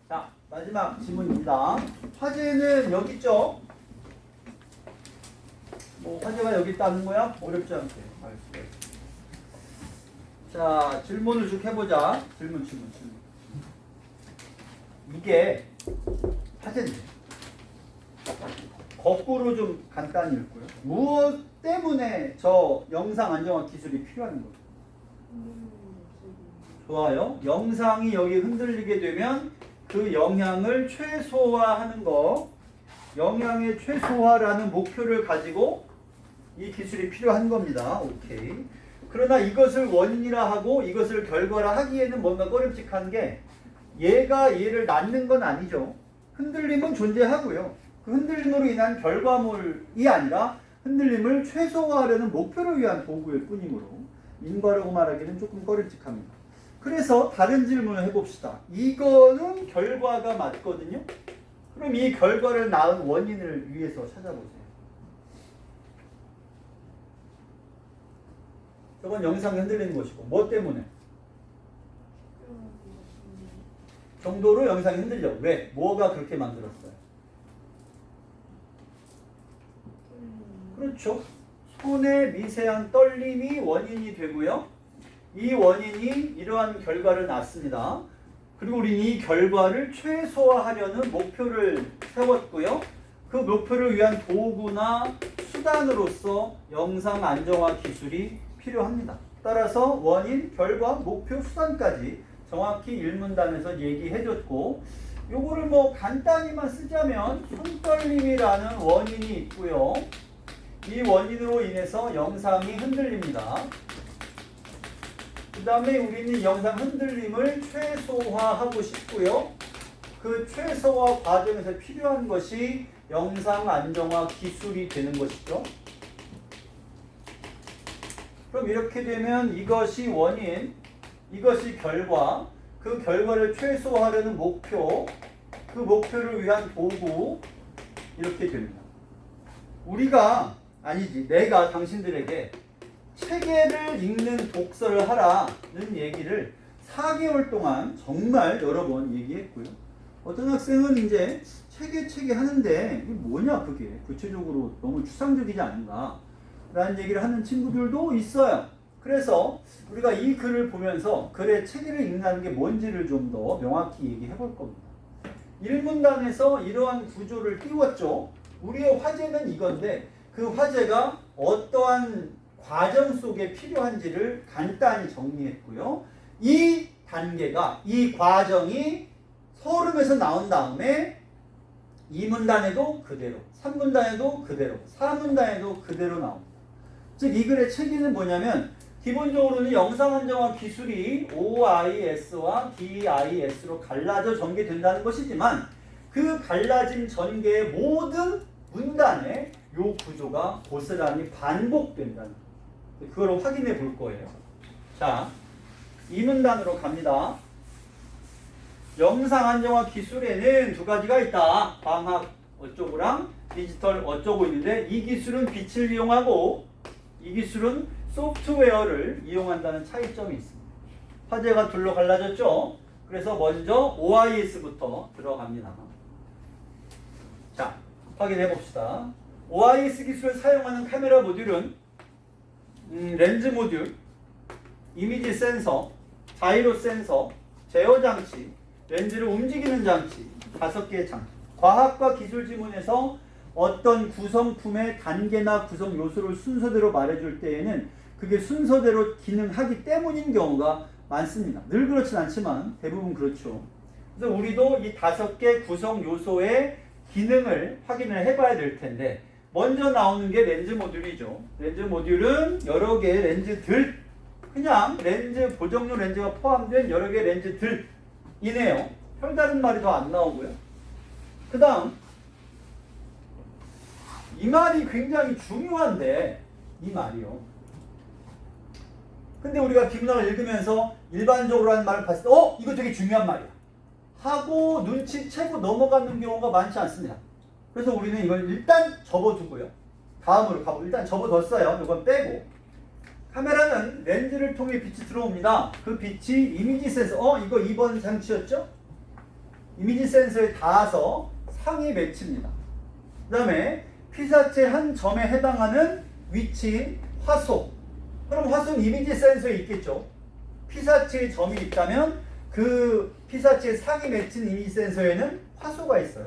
자, 마지막 질문입니다. 화제는 여기 있죠? 뭐 화제가 여기 있다는 거야? 어렵지 않게 알 수가 있어. 자, 질문을 쭉 해보자. 질문. 이게 화제인데 거꾸로 좀 간단히 읽고요. 무엇 때문에 저 영상 안정화 기술이 필요한 거예요? 좋아요. 영상이 여기 흔들리게 되면 그 영향을 최소화하는 거, 영향의 최소화라는 목표를 가지고 이 기술이 필요한 겁니다. 오케이. 그러나 이것을 원인이라 하고 이것을 결과라 하기에는 뭔가 꺼림칙한 게 얘가 얘를 낳는 건 아니죠. 흔들림은 존재하고요. 그 흔들림으로 인한 결과물이 아니라 흔들림을 최소화하려는 목표를 위한 도구일 뿐이므로 인과라고 말하기는 조금 꺼림칙합니다. 그래서 다른 질문을 해봅시다. 이거는 결과가 맞거든요. 그럼 이 결과를 낳은 원인을 위해서 찾아보세요. 저건 영상이 흔들리는 것이고 뭐 때문에? 정도로 영상이 흔들려. 왜? 뭐가 그렇게 만들었어요? 그렇죠. 손의 미세한 떨림이 원인이 되고요. 이 원인이 이러한 결과를 낳습니다. 그리고 우리는 이 결과를 최소화하려는 목표를 세웠고요. 그 목표를 위한 도구나 수단으로서 영상 안정화 기술이 필요합니다. 따라서 원인, 결과, 목표, 수단까지 정확히 일문단에서 얘기해줬고 요거를 뭐 간단히만 쓰자면 손떨림이라는 원인이 있고요. 이 원인으로 인해서 영상이 흔들립니다. 그 다음에 우리는 영상 흔들림을 최소화하고 싶고요. 그 최소화 과정에서 필요한 것이 영상 안정화 기술이 되는 것이죠. 그럼 이렇게 되면 이것이 원인, 이것이 결과, 그 결과를 최소화하려는 목표, 그 목표를 위한 도구, 이렇게 됩니다. 내가 당신들에게 체계를 읽는 독서를 하라는 얘기를 4개월 동안 정말 여러 번 얘기했고요. 어떤 학생은 이제 체계 하는데 이게 뭐냐 그게 구체적으로 너무 추상적이지 않은가 라는 얘기를 하는 친구들도 있어요. 그래서 우리가 이 글을 보면서 글의 체계를 읽는 게 뭔지를 좀 더 명확히 얘기해 볼 겁니다. 1문단에서 이러한 구조를 띄웠죠. 우리의 화제는 이건데 그 화제가 어떠한 과정 속에 필요한지를 간단히 정리했고요. 이 단계가, 이 과정이 서름에서 나온 다음에 2문단에도 그대로, 3문단에도 그대로, 4문단에도 그대로 나옵니다. 즉 이 글의 체계는 뭐냐면 기본적으로는 영상 안정화 기술이 OIS와 DIS로 갈라져 전개된다는 것이지만 그 갈라진 전개의 모든 문단에 이 구조가 고스란히 반복된다는 거예요. 그걸 확인해 볼 거예요. 자, 2문단으로 갑니다. 영상 안정화 기술에는 두 가지가 있다. 광학 어쩌고랑 디지털 어쩌고 있는데 이 기술은 빛을 이용하고 이 기술은 소프트웨어를 이용한다는 차이점이 있습니다. 화제가 둘로 갈라졌죠? 그래서 먼저 OIS부터 들어갑니다. 자, 확인해 봅시다. OIS 기술을 사용하는 카메라 모듈은 렌즈 모듈, 이미지 센서, 자이로 센서, 제어 장치, 렌즈를 움직이는 장치, 5개의 장치. 과학과 기술 지문에서 어떤 구성품의 단계나 구성 요소를 순서대로 말해줄 때에는 그게 순서대로 기능하기 때문인 경우가 많습니다. 늘 그렇진 않지만 대부분 그렇죠. 그래서 우리도 이 5개 구성 요소의 기능을 확인을 해봐야 될 텐데 먼저 나오는 게 렌즈 모듈이죠. 렌즈 모듈은 여러 개의 렌즈들, 그냥 렌즈, 보정용 렌즈가 포함된 여러 개의 렌즈들이네요. 별다른 말이 더 안 나오고요. 그 다음 이 말이 굉장히 중요한데 이 말이요. 근데 우리가 비문학을 읽으면서 일반적으로 하는 말을 봤을 때 이거 되게 중요한 말이야 하고 눈치채고 넘어가는 경우가 많지 않습니다. 그래서 우리는 이걸 일단 접어두고요. 다음으로 가고 일단 접어뒀어요. 이건 빼고 카메라는 렌즈를 통해 빛이 들어옵니다. 그 빛이 이미지 센서 이거 2번 장치였죠? 이미지 센서에 닿아서 상이 맺힙니다. 그 다음에 피사체 한 점에 해당하는 위치인 화소. 그럼 화소는 이미지 센서에 있겠죠. 피사체의 점이 있다면 그 피사체의 상이 맺힌 이미지 센서에는 화소가 있어요.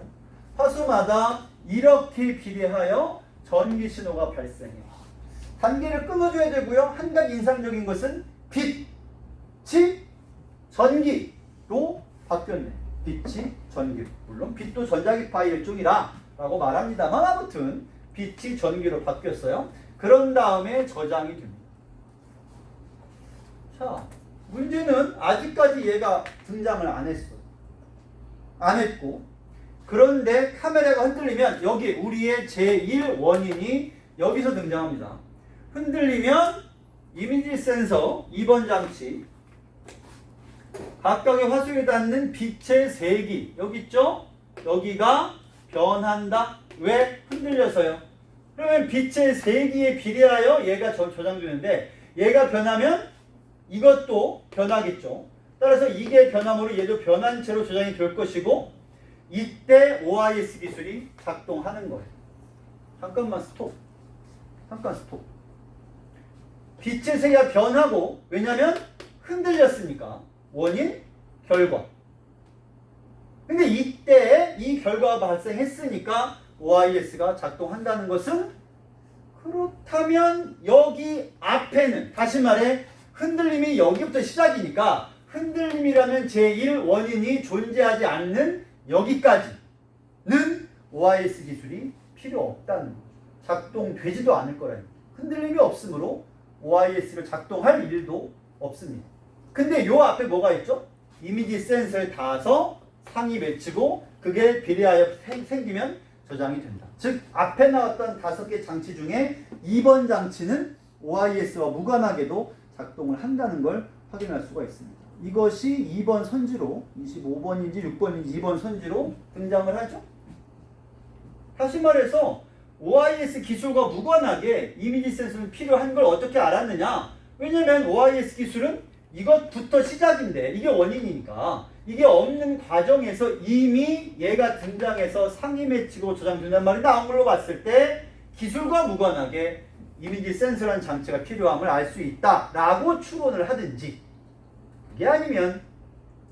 화소마다 이렇게 비례하여 전기 신호가 발생해요. 단계를 끊어줘야 되고요. 한 가지 인상적인 것은 빛이 전기로 바뀌었네. 빛이 전기로. 물론 빛도 전자기파의 일종이라 라고 말합니다만 아무튼 빛이 전기로 바뀌었어요. 그런 다음에 저장이 됩니다. 자, 문제는 아직까지 얘가 등장을 안 했어요. 안 했고, 그런데 카메라가 흔들리면 여기 우리의 제1 원인이 여기서 등장합니다. 흔들리면 이미지 센서 2번 장치 각각의 화소에 닿는 빛의 세기 여기 있죠? 여기가 변한다. 왜? 흔들려서요. 그러면 빛의 세기에 비례하여 얘가 저장되는데 얘가 변하면 이것도 변하겠죠. 따라서 이게 변함으로 얘도 변한 채로 저장이 될 것이고 이때 OIS 기술이 작동하는 거예요. 잠깐만 스톱. 잠깐 스톱. 빛의 세기가 변하고 왜냐면 흔들렸으니까 원인, 결과. 근데 이때 이 결과가 발생했으니까 OIS가 작동한다는 것은 그렇다면 여기 앞에는 다시 말해 흔들림이 여기부터 시작이니까 흔들림이라면 제1 원인이 존재하지 않는 여기까지는 OIS 기술이 필요 없다는 거죠. 작동되지도 않을 거라는 거죠. 흔들림이 없으므로 OIS를 작동할 일도 없습니다. 근데 요 앞에 뭐가 있죠? 이미지 센서에 닿아서 상이 맺히고 그게 비례하여 생기면 저장이 된다. 즉 앞에 나왔던 5개 장치 중에 2번 장치는 OIS와 무관하게도 작동을 한다는 걸 확인할 수가 있습니다. 이것이 2번 선지로 25번인지 6번인지 2번 선지로 등장을 하죠. 다시 말해서 OIS 기술과 무관하게 이미지 센서는 필요한 걸 어떻게 알았느냐? 왜냐면 OIS 기술은 이것부터 시작인데 이게 원인이니까 이게 없는 과정에서 이미 얘가 등장해서 상이 맺히고 저장된단 말이 나온 걸로 봤을 때 기술과 무관하게 이미지 센서라는 장치가 필요함을 알 수 있다라고 추론을 하든지 그게 아니면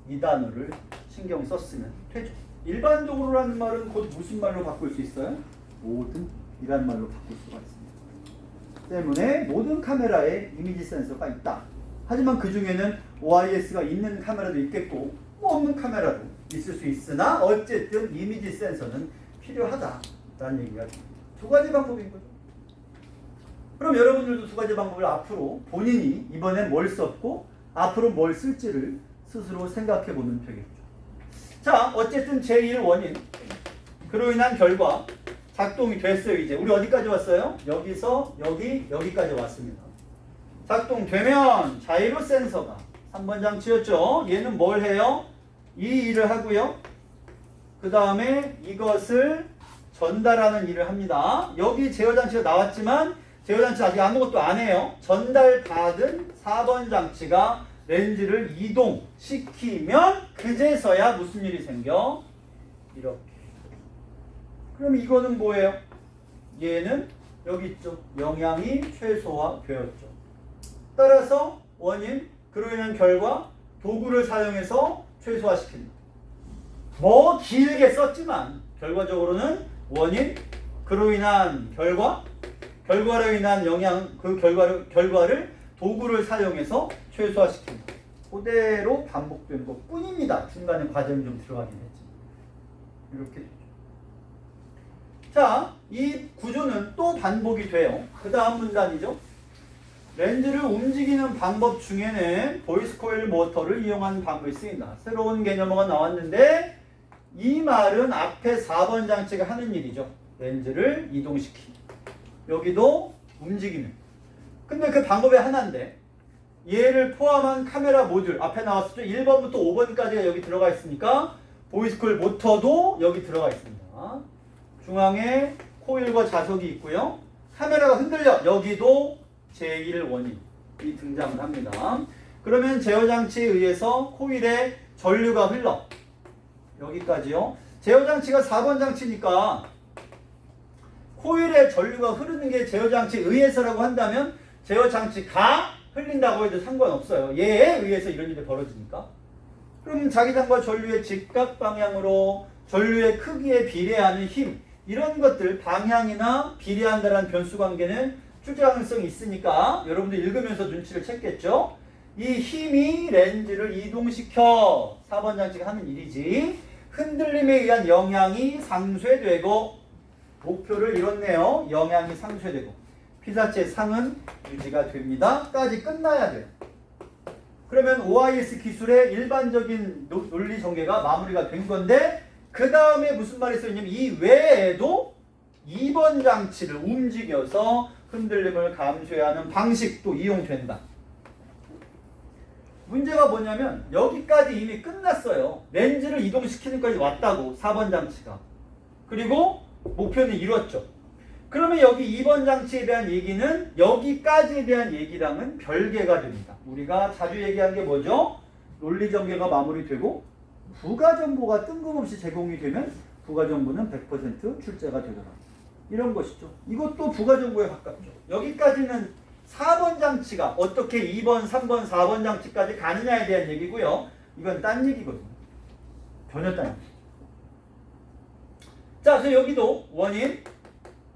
이 단어를 신경 썼으면 되죠. 일반적으로라는 말은 곧 무슨 말로 바꿀 수 있어요? 모든 이란 말로 바꿀 수가 있습니다. 때문에 모든 카메라에 이미지 센서가 있다. 하지만 그 중에는 OIS가 있는 카메라도 있겠고 없는 카메라도 있을 수 있으나 어쨌든 이미지 센서는 필요하다라는 얘기가 됩니다. 두 가지 방법인 거죠. 그럼 여러분들도 두 가지 방법을 앞으로 본인이 이번엔 뭘 썼고 앞으로 뭘 쓸지를 스스로 생각해 보면 되겠죠. 자, 어쨌든 제1 원인 그로 인한 결과 작동이 됐어요. 이제 우리 어디까지 왔어요? 여기서 여기까지 왔습니다. 작동되면 자이로 센서가 3번 장치였죠. 얘는 뭘 해요? 이 일을 하고요. 그 다음에 이것을 전달하는 일을 합니다. 여기 제어 장치가 나왔지만 제어 장치 아직 아무것도 안 해요. 전달받은 4번 장치가 렌즈를 이동시키면 그제서야 무슨 일이 생겨? 이렇게. 그럼 이거는 뭐예요? 얘는 여기 있죠. 영향이 최소화되었죠. 따라서 원인, 그로 인한 결과, 도구를 사용해서 최소화시킵니다. 뭐 길게 썼지만 결과적으로는 원인, 그로 인한 결과, 결과로 인한 영향, 그 결과를 도구를 사용해서 최소화시킵니다. 그대로 반복되는 것 뿐입니다. 중간에 과정이 좀 들어가긴 했지. 이렇게 되죠. 자, 이 구조는 또 반복이 돼요. 그 다음 문단이죠. 렌즈를 움직이는 방법 중에는 보이스 코일 모터를 이용하는 방법이 쓰인다. 새로운 개념어가 나왔는데 이 말은 앞에 4번 장치가 하는 일이죠. 렌즈를 이동시키기. 여기도 움직이는. 근데 그 방법이 하나인데 얘를 포함한 카메라 모듈 앞에 나왔었죠. 1번부터 5번까지가 여기 들어가 있으니까 보이스 코일 모터도 여기 들어가 있습니다. 중앙에 코일과 자석이 있고요. 카메라가 흔들려. 여기도 제1 원인이 등장을 합니다. 그러면 제어 장치에 의해서 코일에 전류가 흘러. 여기까지요. 제어 장치가 4번 장치니까 코일에 전류가 흐르는 게 제어 장치에 의해서라고 한다면 제어 장치가 흘린다고 해도 상관없어요. 얘에 의해서 이런 일이 벌어지니까. 그럼 자기장과 전류의 직각 방향으로 전류의 크기에 비례하는 힘, 이런 것들 방향이나 비례한다는 변수 관계는 출제 가능성이 있으니까 여러분들 읽으면서 눈치를 챘겠죠. 이 힘이 렌즈를 이동시켜 4번 장치가 하는 일이지, 흔들림에 의한 영향이 상쇄되고, 목표를 이뤘네요. 영향이 상쇄되고 피사체 상은 유지가 됩니다. 까지 끝나야 돼요. 그러면 OIS 기술의 일반적인 논리 전개가 마무리가 된 건데, 그 다음에 무슨 말이 써있냐면 이 외에도 2번 장치를 움직여서 흔들림을 감소하는 방식도 이용된다. 문제가 뭐냐면 여기까지 이미 끝났어요. 렌즈를 이동시키는 것까지 왔다고 4번 장치가. 그리고 목표는 이뤘죠. 그러면 여기 2번 장치에 대한 얘기는 여기까지에 대한 얘기랑은 별개가 됩니다. 우리가 자주 얘기한 게 뭐죠? 논리 전개가 마무리되고 부가 정보가 뜬금없이 제공이 되면 부가 정보는 100% 출제가 되더라. 이런 것이죠. 이것도 부가 정보에 가깝죠. 여기까지는 4번 장치가 어떻게 2번, 3번, 4번 장치까지 가느냐에 대한 얘기고요. 이건 딴 얘기거든요. 전혀 딴 얘기. 자, 그래서 여기도 원인,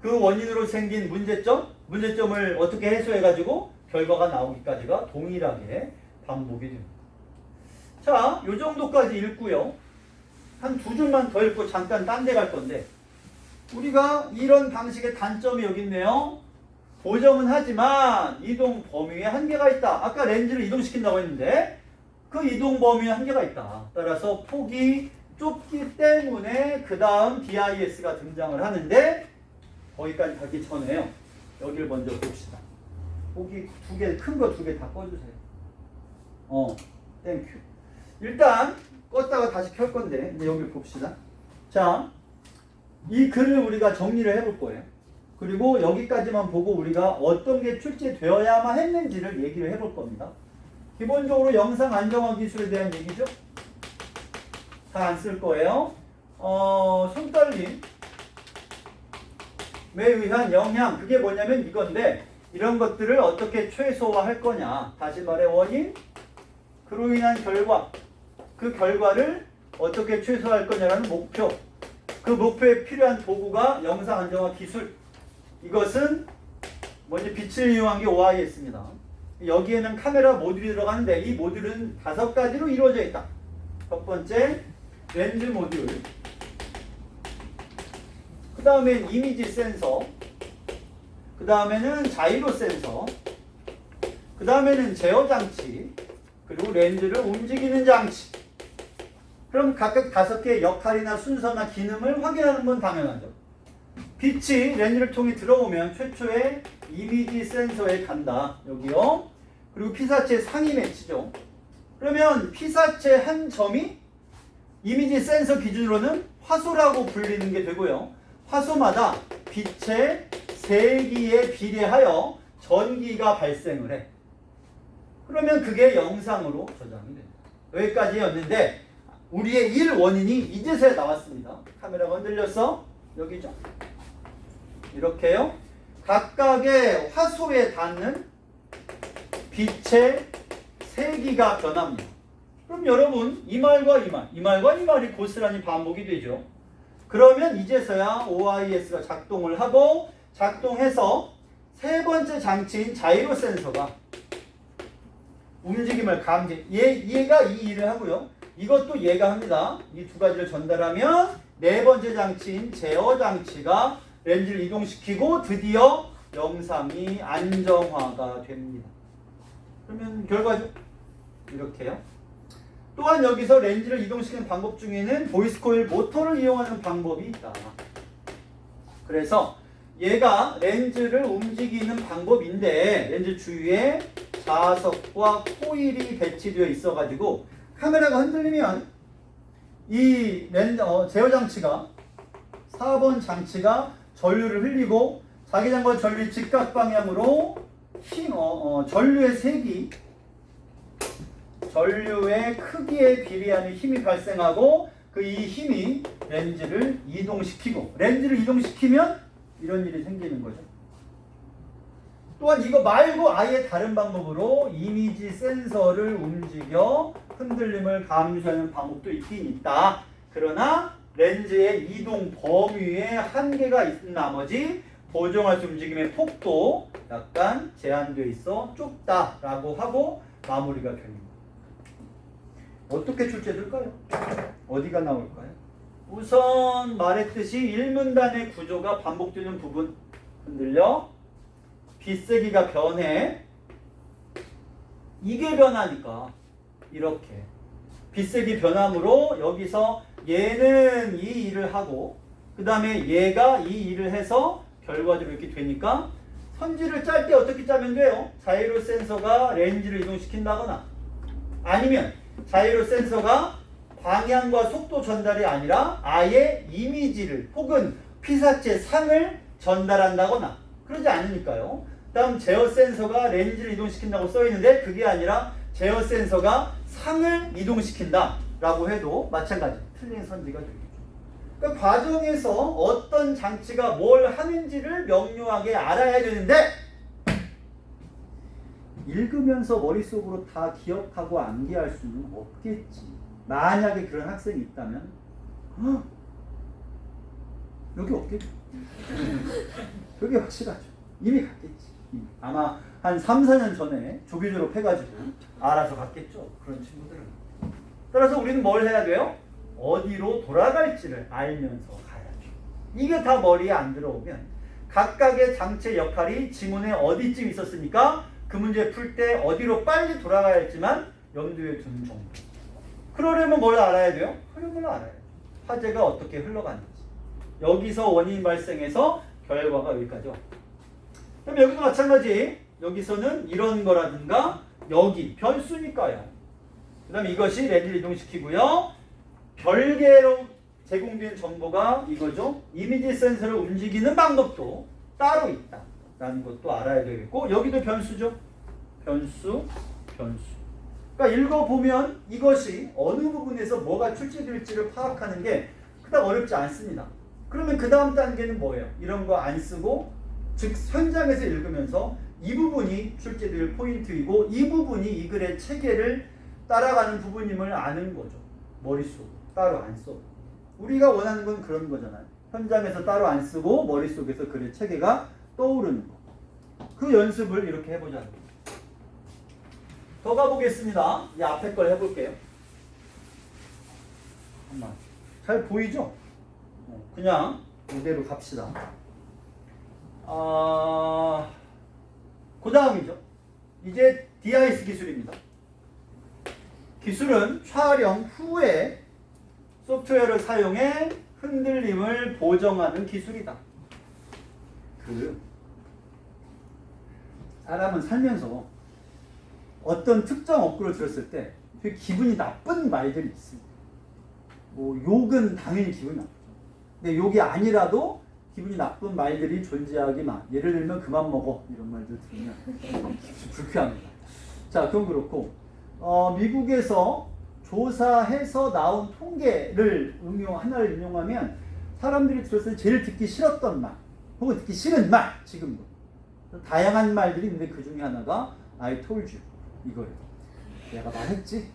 그 원인으로 생긴 문제점을 어떻게 해소해가지고 결과가 나오기까지가 동일하게 반복이 됩니다. 자, 요 정도까지 읽고요. 한 두 줄만 더 읽고 잠깐 딴 데 갈 건데, 우리가 이런 방식의 단점이 여기 있네요. 보정은 하지만 이동 범위에 한계가 있다. 아까 렌즈를 이동시킨다고 했는데 그 이동 범위에 한계가 있다. 따라서 폭이 좁기 때문에 그 다음 BIS가 등장을 하는데, 거기까지 가기 전에요. 여기를 먼저 봅시다. 폭이 두 개, 큰 거 두 개 다 꺼주세요. 땡큐. 일단 껐다가 다시 켤 건데 이제 여기 봅시다. 자, 이 글을 우리가 정리를 해볼 거예요. 그리고 여기까지만 보고 우리가 어떤 게 출제되어야만 했는지를 얘기를 해볼 겁니다. 기본적으로 영상 안정화 기술에 대한 얘기죠. 다 안 쓸 거예요. 손떨림에 의한 영향, 그게 뭐냐면 이건데, 이런 것들을 어떻게 최소화할 거냐. 다시 말해 원인, 그로 인한 결과, 그 결과를 어떻게 최소화할 거냐라는 목표, 그 목표에 필요한 도구가 영상 안정화 기술. 이것은 먼저 빛을 이용한 게 OIS입니다. 여기에는 카메라 모듈이 들어가는데 이 모듈은 5가지로 이루어져 있다. 첫 번째, 렌즈 모듈. 그 다음엔 이미지 센서. 그 다음에는 자이로 센서. 그 다음에는 제어 장치. 그리고 렌즈를 움직이는 장치. 그럼 각각 5개의 역할이나 순서나 기능을 확인하는 건 당연하죠. 빛이 렌즈를 통해 들어오면 최초의 이미지 센서에 간다. 여기요. 그리고 피사체 상위 매치죠. 그러면 피사체 한 점이 이미지 센서 기준으로는 화소라고 불리는 게 되고요. 화소마다 빛의 세기에 비례하여 전기가 발생을 해. 그러면 그게 영상으로 저장이 됩니다. 여기까지였는데 우리의 1원인이 이제서야 나왔습니다. 카메라가 흔들렸어. 여기죠. 이렇게요. 각각의 화소에 닿는 빛의 세기가 변합니다. 그럼 여러분 이 말과 이 말이 고스란히 반복이 되죠. 그러면 이제서야 OIS가 작동을 하고, 작동해서 세 번째 장치인 자이로 센서가 움직임을 감지, 얘가 이 일을 하고요. 이것도 얘가 합니다. 이 두 가지를 전달하면 네 번째 장치인 제어 장치가 렌즈를 이동시키고 드디어 영상이 안정화가 됩니다. 그러면 결과죠. 이렇게요. 또한 여기서 렌즈를 이동시키는 방법 중에는 보이스 코일 모터를 이용하는 방법이 있다. 그래서 얘가 렌즈를 움직이는 방법인데, 렌즈 주위에 자석과 코일이 배치되어 있어가지고 카메라가 흔들리면 이 제어 장치가 4번 장치가 전류를 흘리고 자기장과 전류의 직각 방향으로 전류의 세기, 전류의 크기에 비례하는 힘이 발생하고 그 이 힘이 렌즈를 이동시키고 렌즈를 이동시키면 이런 일이 생기는 거죠. 또한 이거 말고 아예 다른 방법으로 이미지 센서를 움직여 흔들림을 감지하는 방법도 있긴 있다. 그러나 렌즈의 이동 범위에 한계가 있는 나머지 보정할 수 움직임의 폭도 약간 제한되어 있어 좁다라고 하고 마무리가 됩니다. 어떻게 출제될까요? 어디가 나올까요? 우선 말했듯이 일문단의 구조가 반복되는 부분 흔들려 빛세기가 변해 이게 변하니까 이렇게 빛색이 변함으로 여기서 얘는 이 일을 하고 그 다음에 얘가 이 일을 해서 결과적으로 이렇게 되니까 선지를 짤 때 어떻게 짜면 돼요? 자이로 센서가 렌즈를 이동시킨다거나 아니면 자이로 센서가 방향과 속도 전달이 아니라 아예 이미지를 혹은 피사체 상을 전달한다거나 그러지 않으니까요. 다음 제어 센서가 렌즈를 이동시킨다고 써있는데 그게 아니라 제어 센서가 상을 이동시킨다 라고 해도 마찬가지 틀린 선지가 되겠죠. 그러니까 과정에서 어떤 장치가 뭘 하는지를 명료하게 알아야 되는데 읽으면서 머릿속으로 다 기억하고 암기할 수는 없겠지. 만약에 그런 학생이 있다면 여기 없겠죠. 여기 확실하죠. 이미 갔겠지. 아마 한 3, 4년 전에 조기 졸업해가지고 알아서 갔겠죠. 그런 친구들은. 따라서 우리는 뭘 해야 돼요? 어디로 돌아갈지를 알면서 가야죠. 이게 다 머리에 안 들어오면 각각의 장치의 역할이 지문에 어디쯤 있었으니까 그 문제 풀 때 어디로 빨리 돌아가야 할지만 염두에 두는 정도. 그러려면 뭘 알아야 돼요? 흐름을 알아야죠. 화재가 어떻게 흘러가는지. 여기서 원인 발생해서 결과가 여기까지 왔다. 그럼 여기도 마찬가지. 여기서는 이런 거라든가 여기 변수니까요. 그 다음에 이것이 렌즈를 이동시키고요. 별개로 제공된 정보가 이거죠. 이미지 센서를 움직이는 방법도 따로 있다 라는 것도 알아야 되겠고 여기도 변수죠. 변수. 그러니까 읽어보면 이것이 어느 부분에서 뭐가 출제될지를 파악하는 게 그닥 어렵지 않습니다. 그러면 그 다음 단계는 뭐예요? 이런 거 안 쓰고 즉 현장에서 읽으면서 이 부분이 출제될 포인트이고 이 부분이 이 글의 체계를 따라가는 부분임을 아는 거죠. 머릿속으로 따로 안 써. 우리가 원하는 건 그런 거잖아요. 현장에서 따로 안 쓰고 머릿속에서 글의 체계가 떠오르는 거. 그 연습을 이렇게 해보자. 더 가보겠습니다. 이 앞에 걸 해볼게요. 잘 보이죠? 그냥 이대로 갑시다. 그 다음이죠. 이제 DIS 기술입니다. 기술은 촬영 후에 소프트웨어를 사용해 흔들림을 보정하는 기술이다. 사람은 살면서 어떤 특정 어구를 들었을 때 되게 기분이 나쁜 말들이 있습니다. 뭐 욕은 당연히 기분이 나쁘죠. 근데 욕이 아니라도 기분이 나쁜 말들이 존재하기만. 예를 들면 그만 먹어 이런 말들 들으면 불쾌합니다. 자, 그건 그렇고 미국에서 조사해서 나온 통계를 하나를 인용하면 사람들이 들었을 때 제일 듣기 싫었던 말 혹은 듣기 싫은 말 지금도 다양한 말들이 있는데 그 중에 하나가 I told you 이거예요. 내가 말했지?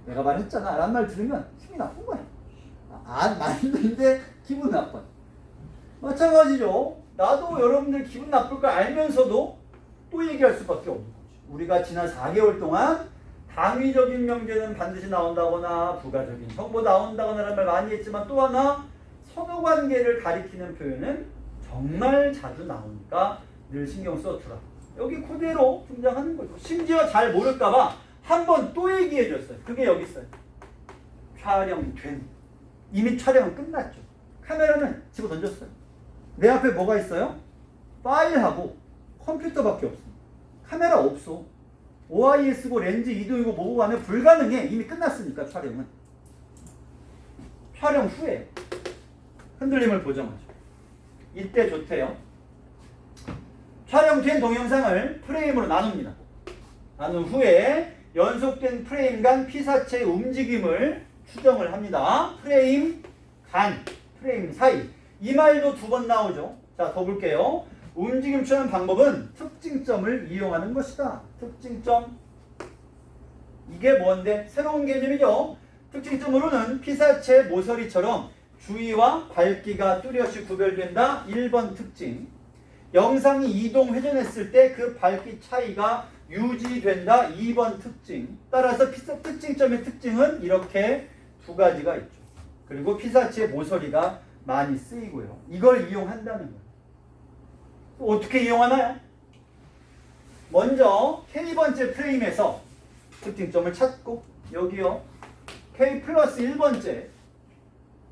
내가 말했잖아 라는 말 들으면 힘이 나쁜 거야. 맞는데 기분 나빠. 마찬가지죠. 나도 여러분들 기분 나쁠 걸 알면서도 또 얘기할 수밖에 없는 거죠. 우리가 지난 4개월 동안 당위적인 명제는 반드시 나온다거나 부가적인 정보 나온다거나 라는 말 많이 했지만 또 하나 선호관계를 가리키는 표현은 정말 자주 나오니까 늘 신경 써주라. 여기 그대로 등장하는 거죠. 심지어 잘 모를까봐 한 번 또 얘기해줬어요. 그게 여기 있어요. 촬영된. 이미 촬영은 끝났죠. 카메라는 집어 던졌어요. 내 앞에 뭐가 있어요? 파일하고 컴퓨터밖에 없습니다. 카메라 없어. OIS고 렌즈 이동이고 뭐고 간에 불가능해. 이미 끝났으니까 촬영은. 촬영 후에 흔들림을 보정하죠. 이때 좋대요. 촬영된 동영상을 프레임으로 나눕니다. 나눈 후에 연속된 프레임 간 피사체의 움직임을 추정을 합니다. 프레임 간, 프레임 사이. 이 말도 두 번 나오죠. 자, 더 볼게요. 움직임 추정 방법은 특징점을 이용하는 것이다. 특징점. 이게 뭔데? 새로운 개념이죠. 특징점으로는 피사체 모서리처럼 주위와 밝기가 뚜렷이 구별된다. 1번 특징. 영상이 이동 회전했을 때 그 밝기 차이가 유지된다. 2번 특징. 따라서 특징점의 특징은 이렇게 두 가지가 있죠. 그리고 피사체의 모서리가 많이 쓰이고요. 이걸 이용한다는 거예요. 어떻게 이용하나요? 먼저 K번째 프레임에서 특징점을 찾고 여기요. K 플러스 1번째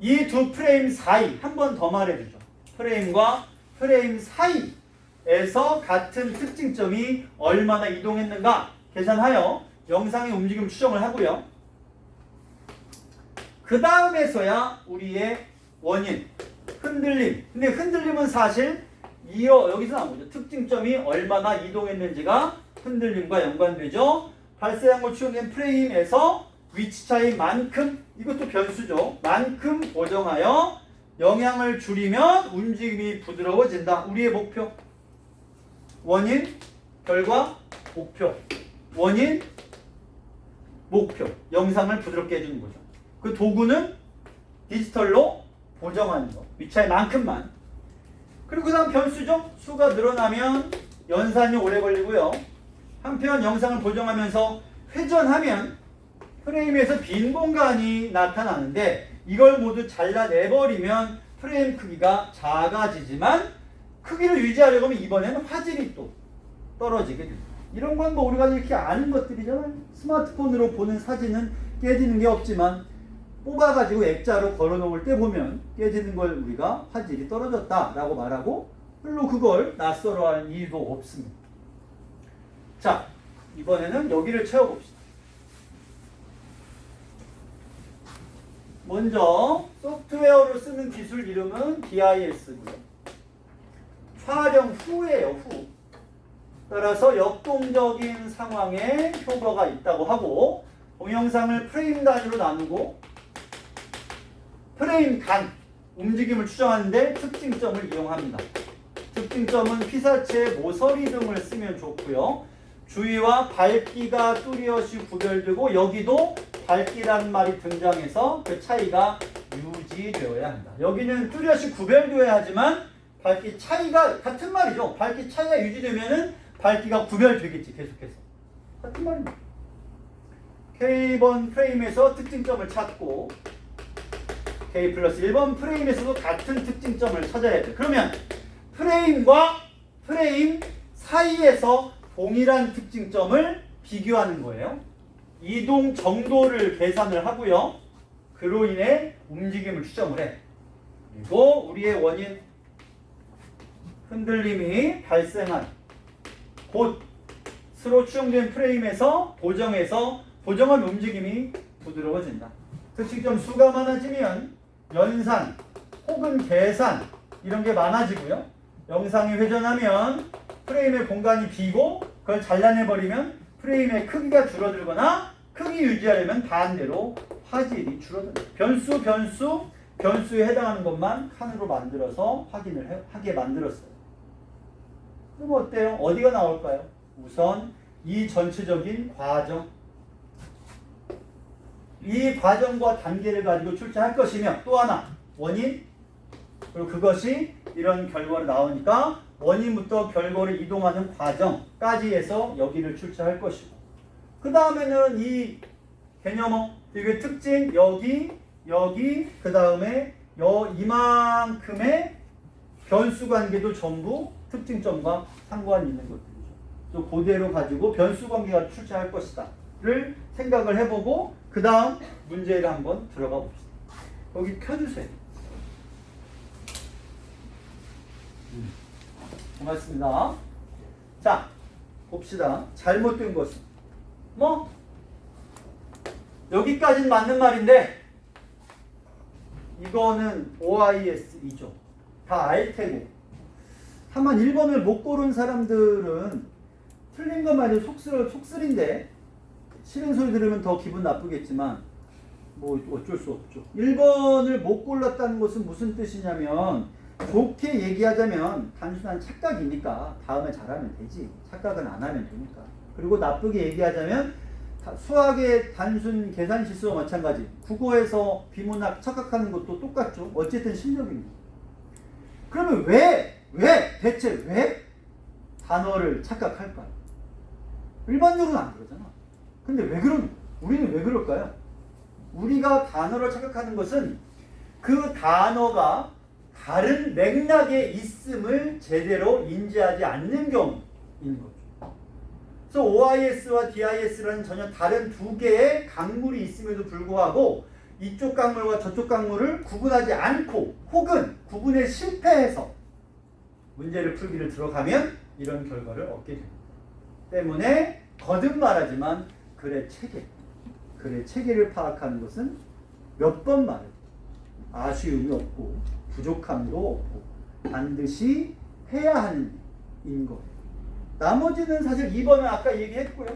이 두 프레임 사이 한 번 더 말해주죠. 프레임과 프레임 사이에서 같은 특징점이 얼마나 이동했는가 계산하여 영상의 움직임 추정을 하고요. 그 다음에서야 우리의 원인, 흔들림. 근데 흔들림은 사실 여기서 나오죠. 특징점이 얼마나 이동했는지가 흔들림과 연관되죠. 발생하고 추정된 프레임에서 위치 차이만큼, 이것도 변수죠. 만큼 보정하여 영향을 줄이면 움직임이 부드러워진다. 우리의 목표. 원인, 결과, 목표. 원인, 목표. 영상을 부드럽게 해주는 거죠. 그 도구는 디지털로 보정하는 거. 위치 차이만큼만. 그리고 그 다음 변수죠. 수가 늘어나면 연산이 오래 걸리고요. 한편 영상을 보정하면서 회전하면 프레임에서 빈 공간이 나타나는데 이걸 모두 잘라내버리면 프레임 크기가 작아지지만 크기를 유지하려고 하면 이번에는 화질이 또 떨어지게 됩니다. 이런 건 뭐 우리가 이렇게 아는 것들이잖아요. 스마트폰으로 보는 사진은 깨지는 게 없지만 뽑아가지고 액자로 걸어놓을 때 보면 깨지는 걸 우리가 화질이 떨어졌다라고 말하고 별로 그걸 낯설어할 이유도 없습니다. 자, 이번에는 여기를 채워봅시다. 먼저 소프트웨어로 쓰는 기술 이름은 BIS고요. 촬영 후예요. 후. 따라서 역동적인 상황에 효과가 있다고 하고 동영상을 프레임 단위로 나누고 프레임 간 움직임을 추정하는데 특징점을 이용합니다. 특징점은 피사체의 모서리 등을 쓰면 좋고요. 주위와 밝기가 뚜렷이 구별되고 여기도 밝기란 말이 등장해서 그 차이가 유지되어야 한다. 여기는 뚜렷이 구별되어야 하지만 밝기 차이가 같은 말이죠. 밝기 차이가 유지되면은 밝기가 구별되겠지. 계속해서 같은 말입니다. K번 프레임에서 특징점을 찾고 K 플러스 1번 프레임에서도 같은 특징점을 찾아야 돼. 그러면 프레임과 프레임 사이에서 동일한 특징점을 비교하는 거예요. 이동 정도를 계산을 하고요. 그로 인해 움직임을 추정을 해. 그리고 우리의 원인, 흔들림이 발생한 곳으로 추정된 프레임에서 보정한 움직임이 부드러워진다. 특징점 수가 많아지면 연산 혹은 계산 이런 게 많아지고요. 영상이 회전하면 프레임의 공간이 비고 그걸 잘라내버리면 프레임의 크기가 줄어들거나 크기 유지하려면 반대로 화질이 줄어든다. 변수에 해당하는 것만 칸으로 만들어서 확인을 하게 만들었어요. 그럼 어때요? 어디가 나올까요? 우선 이 전체적인 과정, 이 과정과 단계를 가지고 출제할 것이며 또 하나 원인, 그리고 그것이 이런 결과로 나오니까 원인부터 결과를 이동하는 과정까지 해서 여기를 출제할 것이고 그 다음에는 이 개념어 이게 특징 여기 그 다음에 이만큼의 변수 관계도 전부 특징점과 상관이 있는 것들이죠. 또 그대로 가지고 변수 관계가 출제할 것이다를 생각을 해보고 그 다음 문제를 한번 들어가 봅시다. 여기 켜주세요. 고맙습니다. 자, 봅시다. 잘못된 것은 여기까지는 맞는 말인데 이거는 OIS이죠. 다 알 테고. 다만 1번을 못 고른 사람들은 틀린 것만 해도 속쓰린데 싫은 소리 들으면 더 기분 나쁘겠지만 뭐 어쩔 수 없죠. 1번을 못 골랐다는 것은 무슨 뜻이냐면 좋게 얘기하자면 단순한 착각이니까 다음에 잘하면 되지. 착각은 안 하면 되니까. 그리고 나쁘게 얘기하자면 수학의 단순 계산 실수와 마찬가지. 국어에서 비문학 착각하는 것도 똑같죠. 어쨌든 실력입니다. 그러면 대체 왜 단어를 착각할까요? 일반적으로는 안 그러잖아. 근데 우리는 왜 그럴까요? 우리가 단어를 착각하는 것은 그 단어가 다른 맥락에 있음을 제대로 인지하지 않는 경우인 거죠. 그래서 OIS와 DIS라는 전혀 다른 두 개의 강물이 있음에도 불구하고 이쪽 강물과 저쪽 강물을 구분하지 않고 혹은 구분에 실패해서 문제를 풀기를 들어가면 이런 결과를 얻게 됩니다. 때문에 거듭 말하지만 글의 체계를 파악하는 것은 몇 번 말해도 아쉬움이 없고 부족함도 없고 반드시 해야 하는 일인 거예요. 나머지는 사실 2번은 아까 얘기했고요.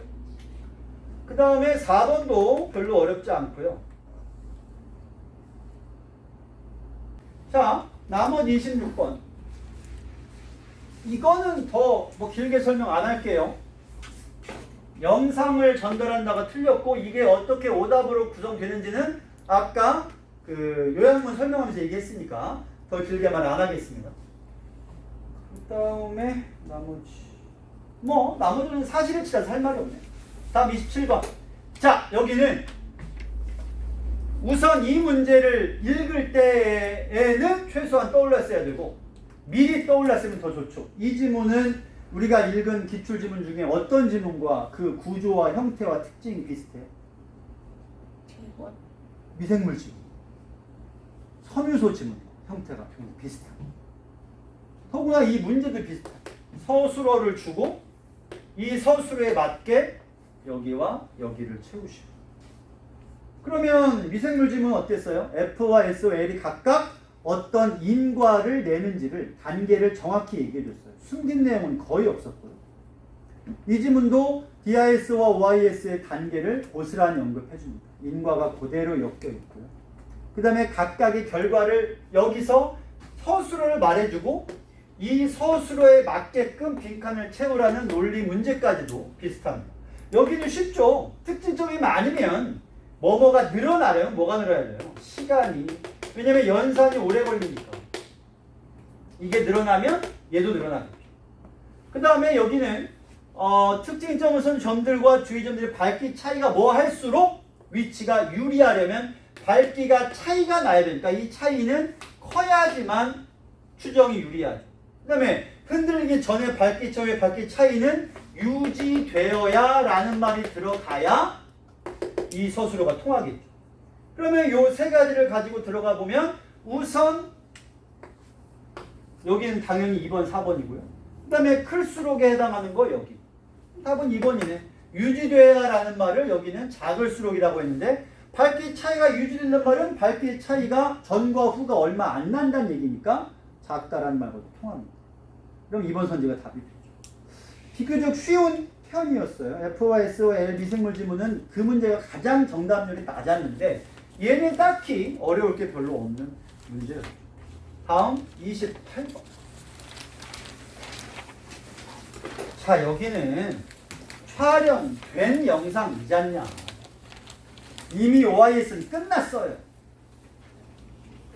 그 다음에 4번도 별로 어렵지 않고요. 자, 나머지 26번. 이거는 더 뭐 길게 설명 안 할게요. 영상을 전달한다가 틀렸고 이게 어떻게 오답으로 구성되는지는 아까 그 요약문 설명하면서 얘기했으니까 더 길게 말 안 하겠습니다. 그 다음에 나머지는 사실에 치라서 할 말이 없네. 다음 27번. 자, 여기는 우선 이 문제를 읽을 때에는 최소한 떠올랐어야 되고 미리 떠올랐으면 더 좋죠. 이 지문은 우리가 읽은 기출지문 중에 어떤 지문과 그 구조와 형태와 특징이 비슷해요? 미생물 지문. 섬유소 지문 형태가 비슷합니다. 더구나 이 문제도 비슷해요. 서술어를 주고 이 서술어에 맞게 여기와 여기를 채우시고. 그러면 미생물 지문은 어땠어요? F와 S와 L이 각각 어떤 인과를 내는지를 단계를 정확히 얘기해줬어요. 숨긴 내용은 거의 없었고요. 이 지문도 DIS와 OIS의 단계를 고스란히 언급해줍니다. 인과가 그대로 엮여 있고요. 그 다음에 각각의 결과를 여기서 서술어를 말해주고 이 서술어에 맞게끔 빈칸을 채우라는 논리 문제까지도 비슷합니다. 여기는 쉽죠. 특징점이 많으면 뭐가 늘어나려면 뭐가 늘어야 돼요? 시간이. 왜냐면 연산이 오래 걸리니까. 이게 늘어나면 얘도 늘어나겠죠. 그 다음에 여기는 특징점을 쓴 점들과 주의점들의 밝기 차이가 뭐 할수록 위치가 유리하려면 밝기가 차이가 나야 되니까 이 차이는 커야지만 추정이 유리하죠. 그 다음에 흔들리기 전에 밝기 차이는 유지되어야 라는 말이 들어가야 이 서술어가 통하겠죠. 그러면 요 세 가지를 가지고 들어가 보면 우선 여기는 당연히 2번, 4번이고요. 그 다음에 클수록에 해당하는 거 여기. 답은 2번이네. 유지되어야 라는 말을 여기는 작을수록이라고 했는데 밝기 차이가 유지된다는 말은 밝기 차이가 전과 후가 얼마 안 난다는 얘기니까 작다라는 말과도 통합니다. 그럼 2번 선지가 답이 되죠. 비교적 쉬운 편이었어요. F와 S와 L 미생물 지문은 그 문제가 가장 정답률이 낮았는데 얘는 딱히 어려울 게 별로 없는 문제였죠. 다음 28번. 자, 여기는 촬영된 영상이잖냐. 이미 OIS는 끝났어요.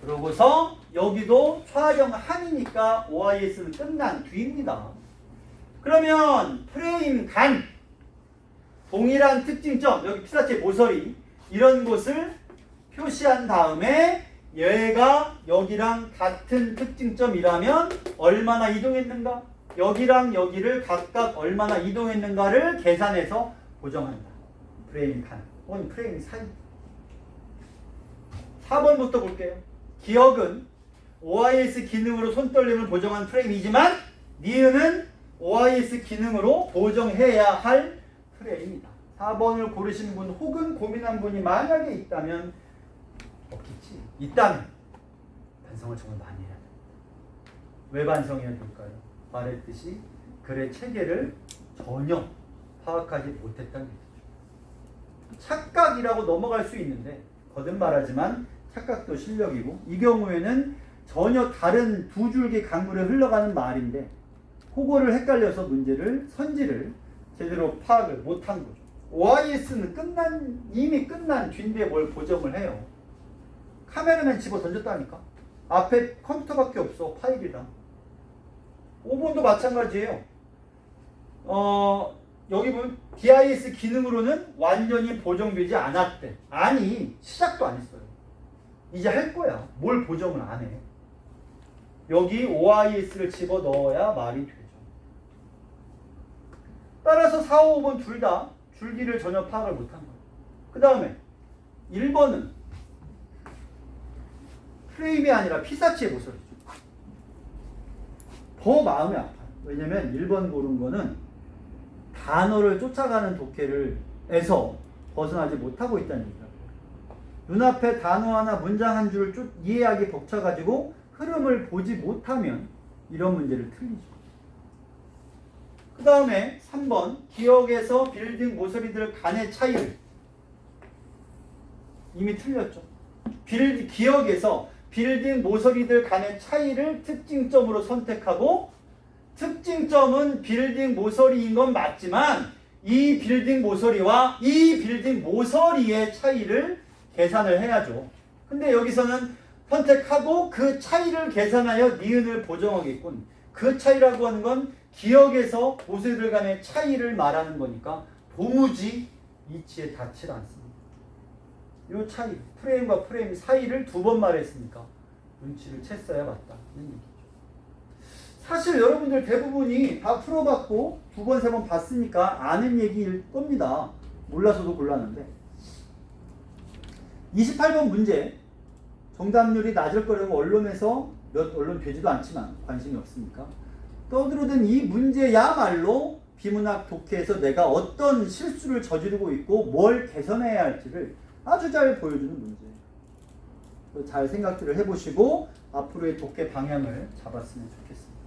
그러고서 여기도 촬영한이니까 OIS는 끝난 뒤입니다. 그러면 프레임 간, 동일한 특징점, 여기 피사체 모서리 이런 곳을 표시한 다음에 얘가 여기랑 같은 특징점이라면 얼마나 이동했는가? 여기랑 여기를 각각 얼마나 이동했는가를 계산해서 보정한다. 프레임 간 혹은 프레임 사이. 4번부터 볼게요. 기억은 OIS 기능으로 손떨림을 보정한 프레임이지만 니은은 OIS 기능으로 보정해야 할 프레임이다. 4번을 고르신 분 혹은 고민한 분이 만약에 있다면 없겠지. 있다면 반성을 정말 많이 해야 됩니다. 왜 반성해야 될까요? 말했듯이 글의 체계를 전혀 파악하지 못했다는 얘기죠. 착각이라고 넘어갈 수 있는데 거듭 말하지만 착각도 실력이고, 이 경우에는 전혀 다른 두 줄기 강물에 흘러가는 말인데 그거를 헷갈려서 선지를 제대로 파악을 못한 거죠. OIS는 이미 끝난 뒤인데 뭘 보정을 해요. 카메라맨 집어 던졌다니까. 앞에 컴퓨터밖에 없어. 파일이랑. 5번도 마찬가지예요. 여기 보면 DIS 기능으로는 완전히 보정되지 않았대. 아니, 시작도 안 했어요. 이제 할 거야. 뭘 보정을 안 해. 여기 OIS를 집어 넣어야 말이 되죠. 따라서 4, 5번 둘 다 줄기를 전혀 파악을 못한 거예요. 그 다음에 1번은 프레임이 아니라 피사치의 모서리죠. 더 마음이 아파요. 왜냐면 1번 고른 거는 단어를 쫓아가는 독해에서 벗어나지 못하고 있다는 얘기예요. 눈앞에 단어 하나, 문장 한 줄을 이해하기 벅차가지고 흐름을 보지 못하면 이런 문제를 틀리죠. 그 다음에 3번 기억에서 빌딩 모서리들 간의 차이를 이미 틀렸죠. 기억에서 빌딩 모서리들 간의 차이를 특징점으로 선택하고, 특징점은 빌딩 모서리인 건 맞지만 이 빌딩 모서리와 이 빌딩 모서리의 차이를 계산을 해야죠. 근데 여기서는 선택하고 그 차이를 계산하여 니은을 보정하겠군. 그 차이라고 하는 건 기억에서 모서리들 간의 차이를 말하는 거니까 도무지 이치에 닿지 않습니다. 이 차이, 프레임과 프레임 사이를 2번 말했으니까 눈치를 챘어야 맞다는 얘기죠. 사실 여러분들 대부분이 다 풀어봤고 2번, 3번 봤으니까 아는 얘기일 겁니다. 몰라서도 골랐는데 28번 문제, 정답률이 낮을 거라고 언론에서 언론 되지도 않지만 관심이 없으니까 떠들어댄 이 문제야말로 비문학 독해에서 내가 어떤 실수를 저지르고 있고 뭘 개선해야 할지를 아주 잘 보여주는 문제예요. 잘 생각들을 해보시고 앞으로의 독해 방향을 잡았으면 좋겠습니다.